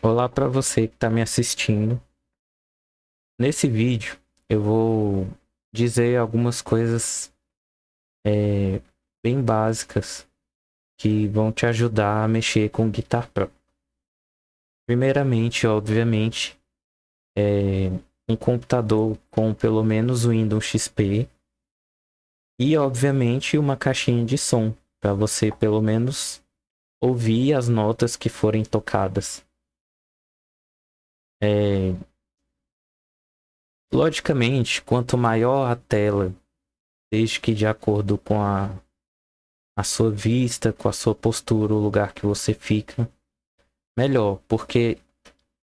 Olá para você que está me assistindo. Nesse vídeo eu vou dizer algumas coisas é, bem básicas que vão te ajudar a mexer com o Guitar Pro. Primeiramente, obviamente, um computador com pelo menos o Windows XP e, obviamente, uma caixinha de som para você pelo menos ouvir as notas que forem tocadas. É, logicamente, quanto maior a tela, desde que de acordo com a sua vista, com a sua postura, o lugar que você fica, melhor, porque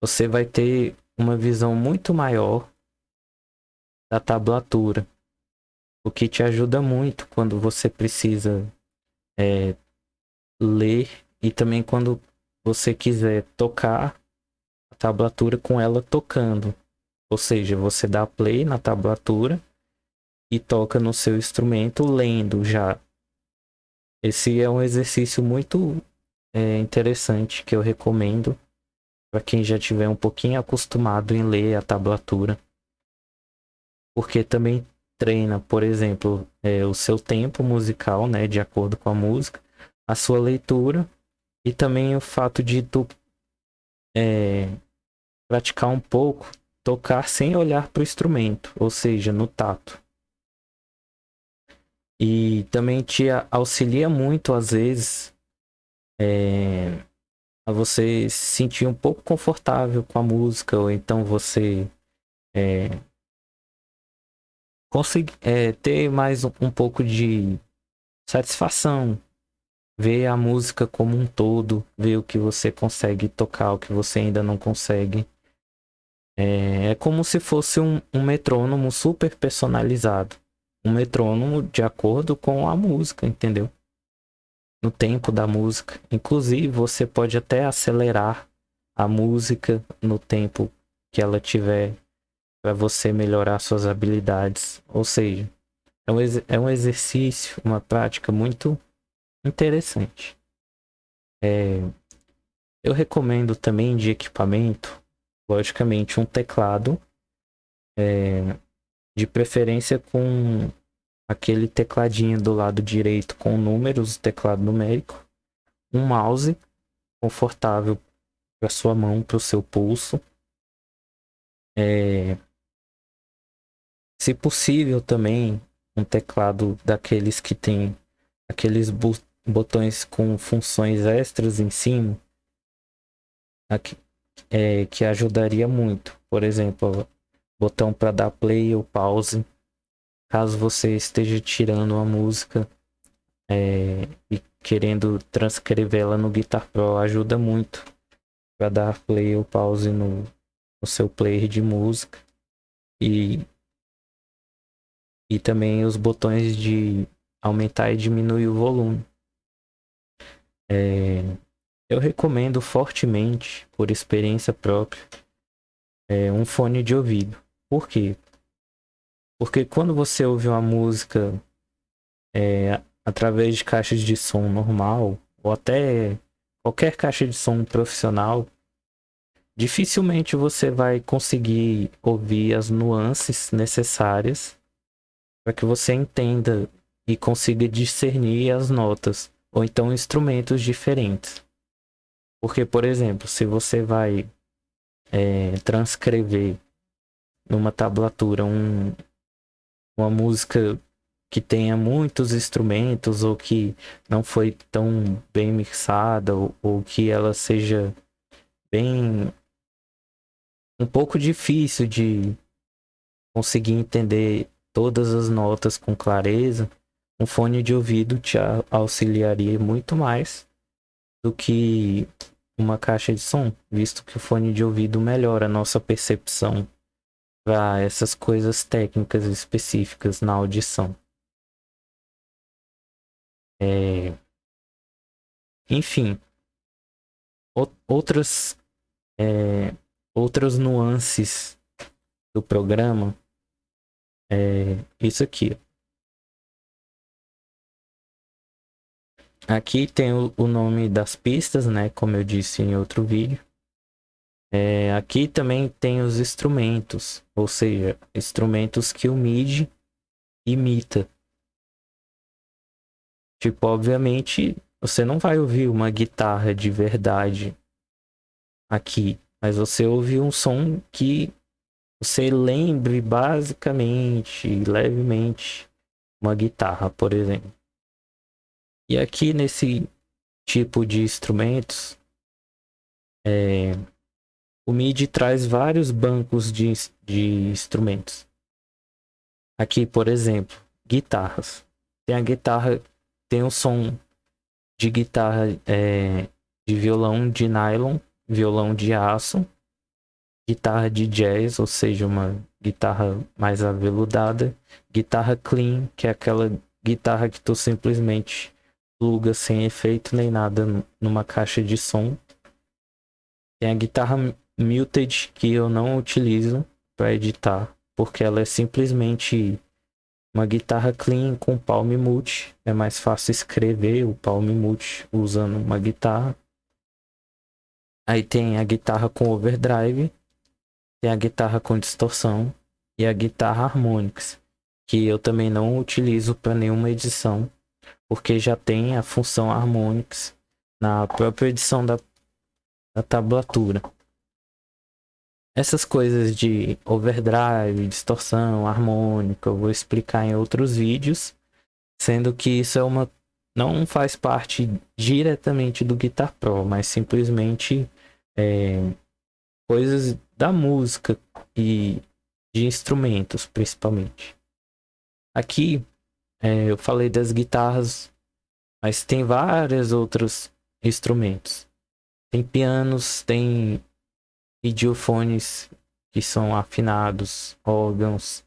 você vai ter uma visão muito maior da tablatura, o que te ajuda muito quando você precisa é, ler e também quando você quiser tocar a tablatura com ela tocando. Ou seja, você dá play na tablatura e toca no seu instrumento lendo já. Esse é um exercício muito interessante que eu recomendo para quem já tiver um pouquinho acostumado em ler a tablatura, porque também treina, por exemplo, o seu tempo musical, né, de acordo com a música, a sua leitura e também o fato de tu é, praticar um pouco, tocar sem olhar para o instrumento, ou seja, no tato. E também te auxilia muito, às vezes, a você se sentir um pouco confortável com a música, ou então você é, conseguir ter mais um pouco de satisfação, ver a música como um todo, ver o que você consegue tocar, o que você ainda não consegue. É como se fosse um metrônomo super personalizado. Um metrônomo de acordo com a música, entendeu? No tempo da música. Inclusive, você pode até acelerar a música no tempo que ela tiver para você melhorar suas habilidades. Ou seja, é um exercício, uma prática muito interessante. É, eu recomendo também de equipamento, logicamente, um teclado, é, de preferência com aquele tecladinho do lado direito com números, teclado numérico, um mouse confortável para sua mão, para o seu pulso. É, se possível também um teclado daqueles que tem aqueles botões com funções extras em cima, aqui, que ajudaria muito. Por exemplo, botão para dar play ou pause, caso você esteja tirando uma música e querendo transcrevê-la no Guitar Pro, ajuda muito para dar play ou pause no seu player de música. E, e também os botões de aumentar e diminuir o volume. É, eu recomendo fortemente, por experiência própria, um fone de ouvido. Por quê? Porque quando você ouve uma música através de caixas de som normal, ou até qualquer caixa de som profissional, dificilmente você vai conseguir ouvir as nuances necessárias para que você entenda e consiga discernir as notas, ou então instrumentos diferentes. Porque, por exemplo, se você vai transcrever numa tablatura uma música que tenha muitos instrumentos ou que não foi tão bem mixada ou que ela seja bem um pouco difícil de conseguir entender todas as notas com clareza, um fone de ouvido te auxiliaria muito mais do que uma caixa de som, visto que o fone de ouvido melhora a nossa percepção para essas coisas técnicas específicas na audição. É, enfim, outras, é, outras nuances do programa é isso aqui. Aqui tem o nome das pistas, né? Como eu disse em outro vídeo. Aqui também tem os instrumentos, ou seja, instrumentos que o MIDI imita. Tipo, obviamente, você não vai ouvir uma guitarra de verdade aqui, mas você ouve um som que você lembre basicamente, levemente, uma guitarra, por exemplo. E aqui nesse tipo de instrumentos, o MIDI traz vários bancos de instrumentos. Aqui, por exemplo, guitarras. Tem a guitarra, tem um som de guitarra de violão de nylon, violão de aço, guitarra de jazz, ou seja, uma guitarra mais aveludada, guitarra clean, que é aquela guitarra que tu simplesmente pluga sem efeito nem nada numa caixa de som. Tem a guitarra muted, que eu não utilizo para editar, porque ela é simplesmente uma guitarra clean com palm mute. É mais fácil escrever o palm mute usando uma guitarra. Aí tem a guitarra com overdrive, tem a guitarra com distorção e a guitarra harmonics, que eu também não utilizo para nenhuma edição, porque já tem a função harmonics na própria edição da tablatura. Essas coisas de overdrive, distorção, harmônica, eu vou explicar em outros vídeos, sendo que isso não faz parte diretamente do Guitar Pro, mas simplesmente coisas da música e de instrumentos, principalmente. Aqui eu falei das guitarras, mas tem vários outros instrumentos. Tem pianos, tem idiofones que são afinados, órgãos,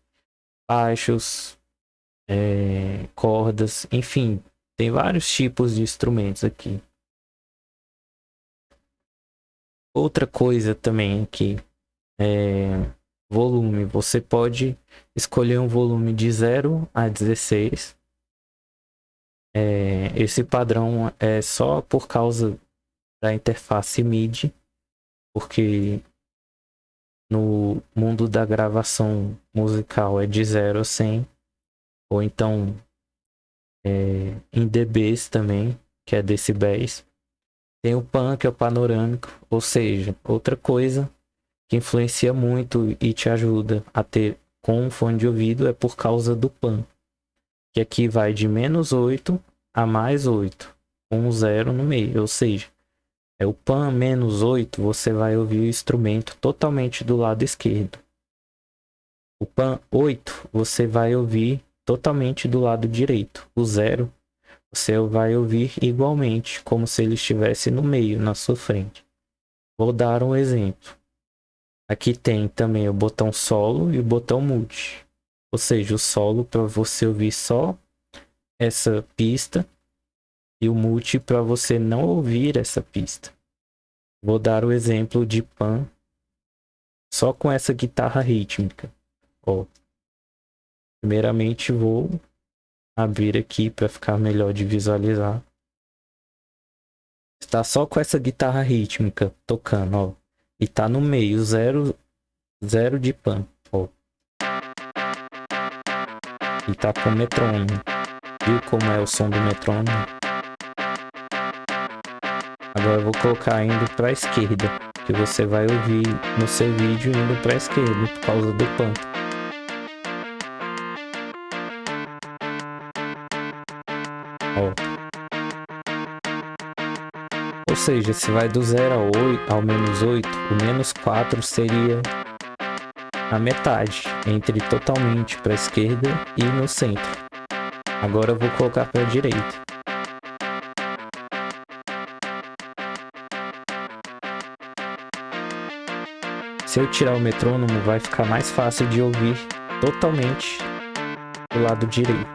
baixos, cordas, enfim, tem vários tipos de instrumentos aqui. Outra coisa também aqui é volume. Você pode escolher um volume de 0 a 16. Esse padrão é só por causa da interface MIDI, porque no mundo da gravação musical é de 0 a 100, ou então em dBs também, que é decibéis. Tem o pan, que é o panorâmico, ou seja, outra coisa que influencia muito e te ajuda a ter com um fone de ouvido é por causa do pan, que aqui vai de -8 a +8, com um 0 no meio, ou seja, o pan -8, você vai ouvir o instrumento totalmente do lado esquerdo. O pan 8, você vai ouvir totalmente do lado direito. O 0, você vai ouvir igualmente, como se ele estivesse no meio, na sua frente. Vou dar um exemplo. Aqui tem também o botão solo e o botão mute. Ou seja, o solo para você ouvir só essa pista e o mute para você não ouvir essa pista. Vou dar o exemplo de pan só com essa guitarra rítmica. Primeiramente vou abrir aqui para ficar melhor de visualizar. Está só com essa guitarra rítmica tocando, e tá no meio, zero de pan, e tá com metrônomo. Viu como é o som do metrônomo? Agora eu vou colocar indo para a esquerda, que você vai ouvir no seu vídeo indo para a esquerda por causa do pan. Ou seja, se vai do 0 ao -8, o -4 seria a metade, entre totalmente para a esquerda e no centro. Agora eu vou colocar para a direita. Se eu tirar o metrônomo, vai ficar mais fácil de ouvir totalmente do lado direito.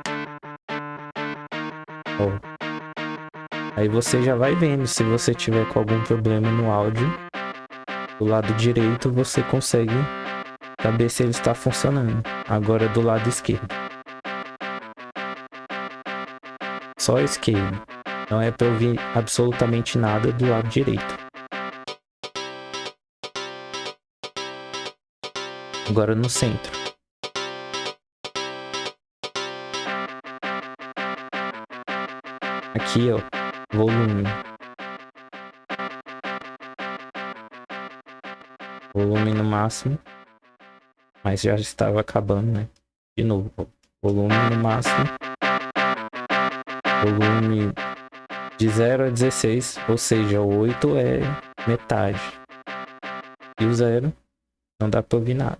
Aí você já vai vendo, se você tiver com algum problema no áudio, do lado direito você consegue saber se ele está funcionando. Agora do lado esquerdo. Só esquerdo. Não é para ouvir absolutamente nada do lado direito. Agora no centro. Aqui, ó, volume. Volume no máximo. Mas já estava acabando, né? De novo, ó, volume no máximo. Volume de 0 a 16, ou seja, o 8 é metade. E o 0 não dá pra ouvir nada.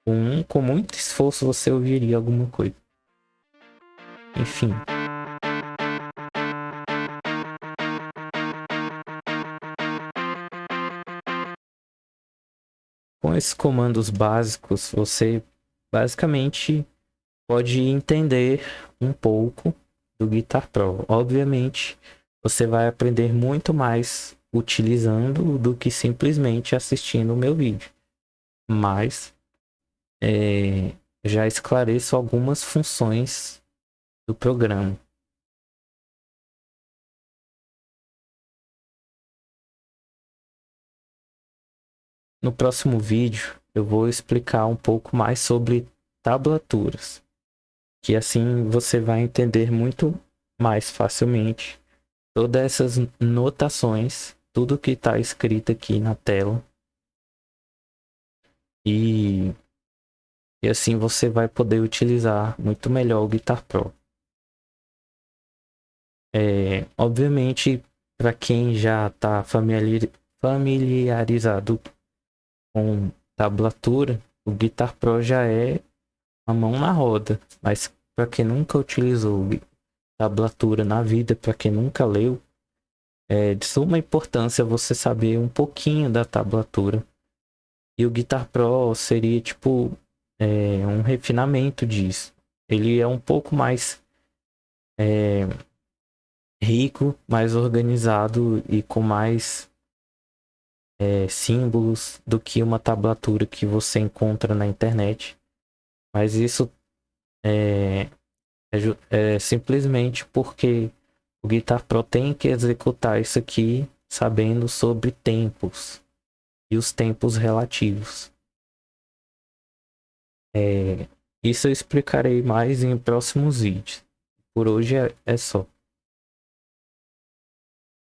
O 1, com muito esforço, você ouviria alguma coisa. Enfim. Com esses comandos básicos, você basicamente pode entender um pouco do Guitar Pro. Obviamente, você vai aprender muito mais utilizando do que simplesmente assistindo o meu vídeo. Mas já esclareço algumas funções do programa. No próximo vídeo, eu vou explicar um pouco mais sobre tablaturas, que assim você vai entender muito mais facilmente todas essas notações, tudo que está escrito aqui na tela. E, e assim você vai poder utilizar muito melhor o Guitar Pro. Obviamente, para quem já está familiarizado com tablatura, o Guitar Pro já é a mão na roda. Mas para quem nunca utilizou tablatura na vida, para quem nunca leu, é de suma importância você saber um pouquinho da tablatura. E o Guitar Pro seria tipo um refinamento disso. Ele é um pouco mais rico, mais organizado e com mais símbolos do que uma tablatura que você encontra na internet. Mas isso é simplesmente porque o Guitar Pro tem que executar isso aqui sabendo sobre tempos e os tempos relativos. Isso eu explicarei mais em próximos vídeos. Por hoje é só.